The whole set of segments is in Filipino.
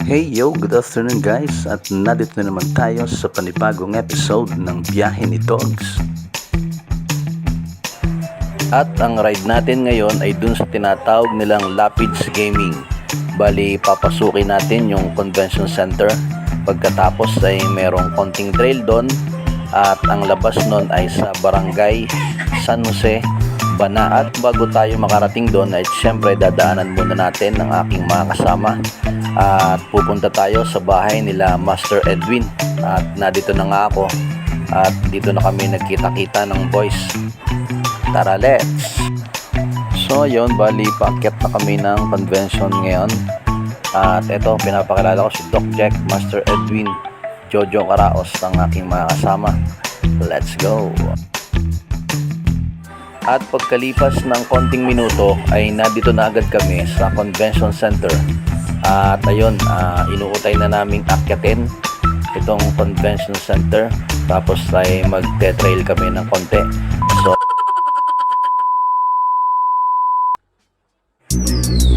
Hey yo, good afternoon guys, at nandito na naman tayo sa panibagong episode ng Biyahe ni Dogs. At ang ride natin ngayon ay dun sa tinatawag nilang Lapids Gaming. Bali, papasukin natin yung convention center. Pagkatapos ay merong konting trail doon at ang labas nun ay sa Barangay San Jose, Bana. At bago tayo makarating doon ay syempre dadaanan muna natin ang aking mga kasama at pupunta tayo sa bahay nila Master Edwin. At nandito na nga ako at dito na kami nagkita-kita ng boys. Tara, let's! So yun, bali paakyat na kami ng convention ngayon. At eto, pinapakilala ko si Doc Jack, Master Edwin, Jojo Karaos ang aking mga kasama. Let's go! At pagkalipas ng konting minuto ay nandito na agad kami sa convention center. At ayun, inuutay na naming akyatin itong convention center. Tapos ay magte-trail kami ng konti. So,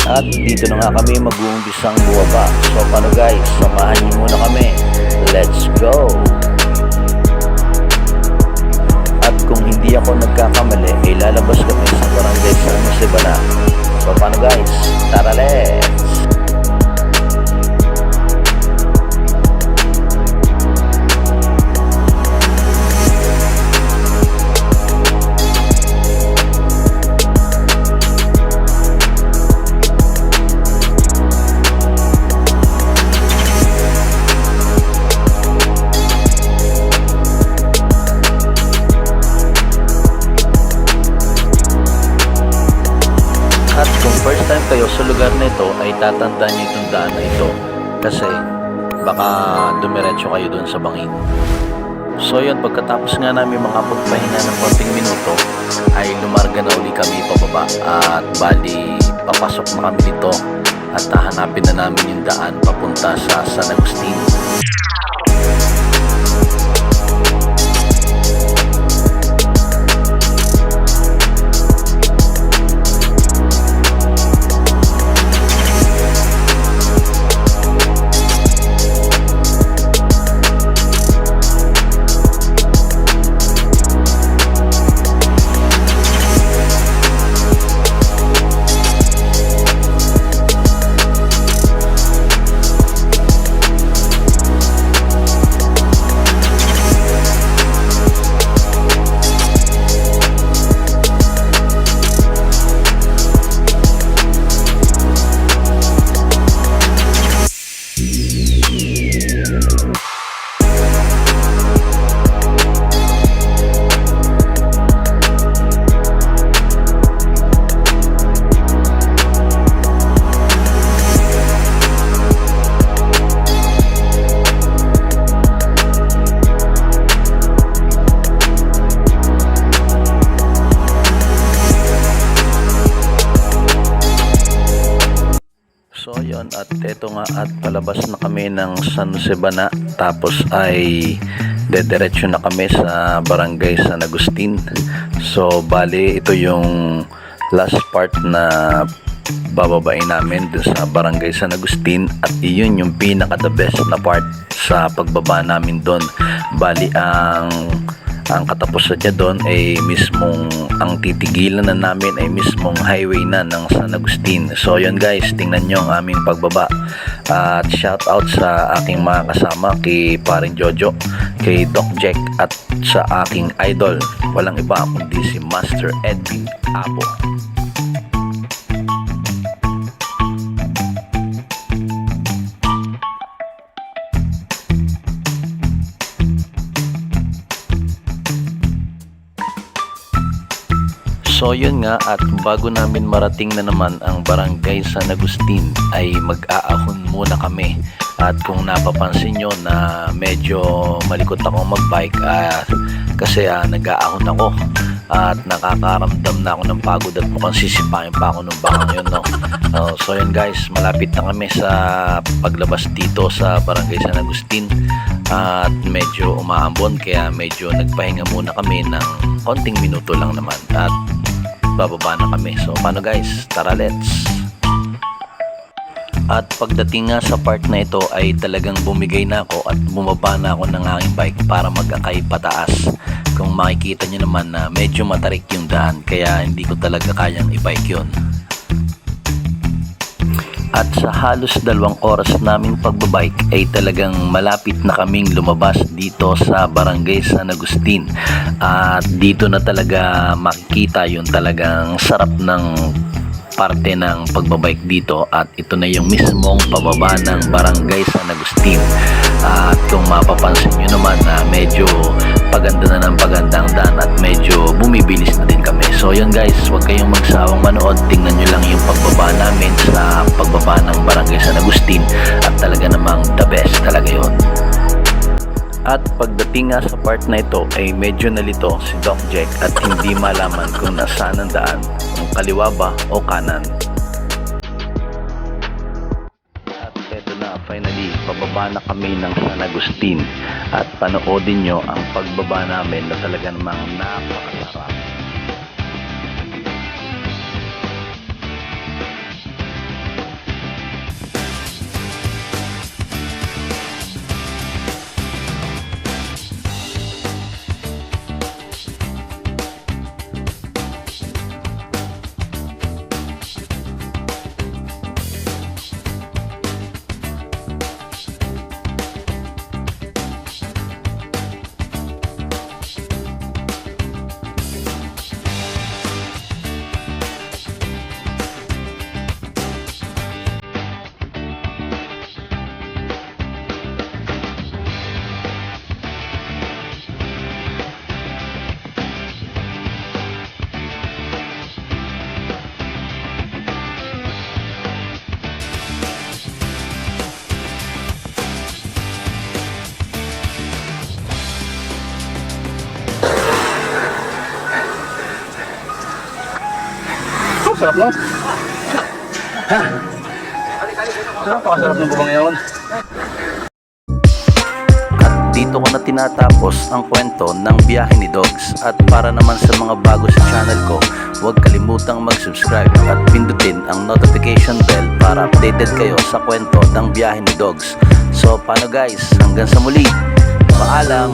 at dito na nga kami mag-uumpisang buwaba. So paano guys, samahan niyo muna kami. Let's go! At kung hindi ako nagkakamali, ay lalabas kami sa Barangay San Jose, Bana. So paano guys, tara let's! First time kayo sa lugar na ito ay tatandaan nyo itong daan na ito kasi baka dumiretso kayo dun sa bangin. So yun, pagkatapos nga namin makapagpahinga ng konting minuto ay lumarga na uli kami pababa at bali papasok na kami dito at hahanapin na namin yung daan papunta sa San Agustin. So yun, at eto nga at palabas na kami ng San Jose, Bana. Tapos ay dediretso na kami sa Barangay San Agustin. So bali ito yung last part na bababain namin dun sa Barangay San Agustin. At iyon yung pinaka the best na part sa pagbaba namin doon. Bali ang katapusan niya doon ay mismong ang titigilan na namin ay mismong highway na ng San Agustin. So yun guys, tingnan nyo ang aming pagbaba. At shout out sa aking mga kasama, kay paring Jojo, kay Doc Jack at sa aking idol, walang iba kundi si Master Edwin Apo. So yun nga, at bago namin marating na naman ang Barangay San Agustin ay mag-aahon muna kami. At kung napapansin nyo na medyo malikot akong magbike kasi nag-aahon ako at nakakaramdam na ako ng pagod at mukhang sisipain pa ako nung baka yun, no? So yun guys, malapit na kami sa paglabas dito sa Barangay San Agustin at medyo umaambon kaya medyo nagpahinga muna kami ng konting minuto lang naman at bababa na kami. So paano guys, tara let's! At pagdating nga sa part na ito ay talagang bumigay na ako at bumaba na ako ng aking bike para mag-akay pataas. Kung makikita nyo naman na medyo matarik yung daan kaya hindi ko talaga kayang i-bike yun. At sa halos 2 oras naming pagbabike ay talagang malapit na kaming lumabas dito sa Barangay San Agustin. At dito na talaga makikita yung talagang sarap ng parte ng pagbabike dito, at ito na yung mismong pababa ng Barangay San Agustin. At kung mapapansin nyo naman na medyo paganda na ng paganda ang daan at medyo bumibilis na din kami. So yun guys, huwag kayong magsawang manood, tingnan nyo lang yung pagbaba namin sa pagbaba ng Barangay San Agustin at talaga namang the best talaga yun. At pagdating nga sa part na ito ay medyo nalito si Doc Jack at hindi malaman kung nasaan ang daan, kung kaliwa ba o kanan. At eto na, finally, pababa na kami ng San Agustin at panoodin nyo ang pagbaba namin na talaga namang napakasarap. Sarap lang. Ha? Napakasarap ng bubang ngayon. At dito ko na tinatapos ang kwento ng biyahe ni Dogs. At para naman sa mga bago sa channel ko, huwag kalimutang mag-subscribe at pindutin ang notification bell para updated kayo sa kwento ng biyahe ni Dogs. So paano guys, hanggang sa muli, paalam!